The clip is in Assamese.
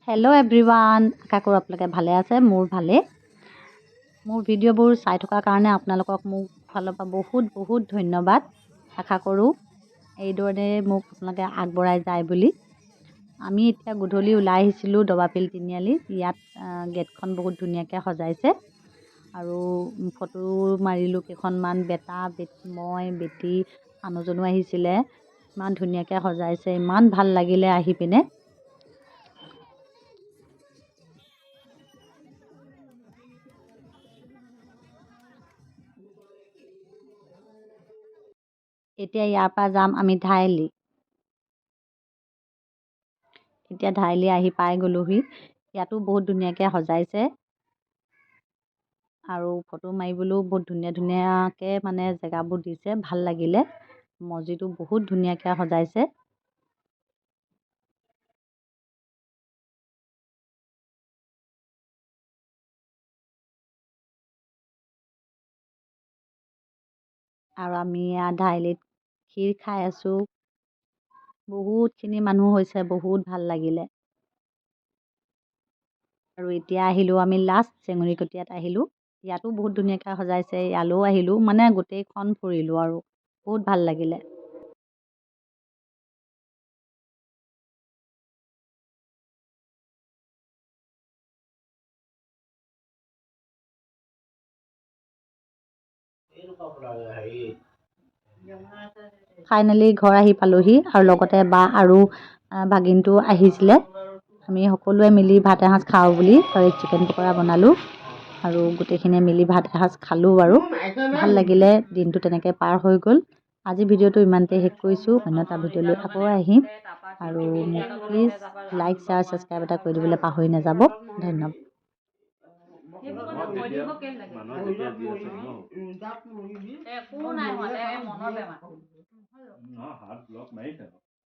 হেল্ল' এভৰিৱান, আশা কৰোঁ আপোনালোকে ভালে আছে। মোৰ ভালে। মোৰ ভিডিঅ'বোৰ চাই থকাৰ কাৰণে আপোনালোকক মোৰ ফালৰ পৰা বহুত বহুত ধন্যবাদ। আশা কৰোঁ এইদৰে মোক আপোনালোকে আগবঢ়াই যায় বুলি। আমি এতিয়া গধূলি ওলাই আহিছিলোঁ দবাপিল তিনিআলি। ইয়াত গেটখন বহুত ধুনীয়াকৈ সজাইছে আৰু ফটো মাৰিলোঁ কেইখনমান। মই বেটি মানুহজনো আহিছিলে। ইমান ধুনীয়াকৈ সজাইছে, ইমান ভাল লাগিলে আহি পিনে। এতিয়া ইয়াৰ পৰা যাম আমি ঢাৰিলি। এতিয়া ঢাৰিলি আহি পাই গ'লোহি। ইয়াতো বহুত ধুনীয়াকৈ সজাইছে আৰু ফটো মাৰিবলৈও বহুত ধুনীয়া ধুনীয়াকৈ মানে জেগাবোৰ দিছে, ভাল লাগিলে। মছজিদো বহুত ধুনীয়াকৈ সজাইছে। আৰু আমি ঢাৰিলিত ক্ষীৰ খাই আছোঁ। বহুতখিনি মানুহ হৈছে, বহুত ভাল লাগিলে। আৰু এতিয়া আহিলোঁ আমি লাষ্ট চেঙৰিকটীয়াত আহিলোঁ। ইয়াতো বহুত ধুনীয়াকৈ সজাইছে, ইয়ালৈও আহিলোঁ। মানে গোটেইখন ফুৰিলোঁ আৰু বহুত ভাল লাগিলে। ফাইনেলি ঘৰ আহি পালোহি আৰু লগতে বা আৰু ভাগিনটো আহিছিলে। আমি সকলোৱে মিলি ভাত এসাঁজ খাওঁ বুলি চিকেন পকৰা বনালোঁ আৰু গোটেইখিনিয়ে মিলি ভাত এসাঁজ খালোঁ বাৰু। ভাল লাগিলে, দিনটো তেনেকৈ পাৰ হৈ গ'ল। আজি ভিডিঅ'টো ইমানতে শেষ কৰিছোঁ। অন্য এটা ভিডিঅ' লৈ আকৌ আহিম আৰু মোক প্লিজ লাইক, শ্বেয়াৰ, ছাবস্ক্ৰাইব এটা কৰি দিবলৈ পাহৰি নাযাব। ধন্যবাদ। হাত ব্লক মাৰিছে।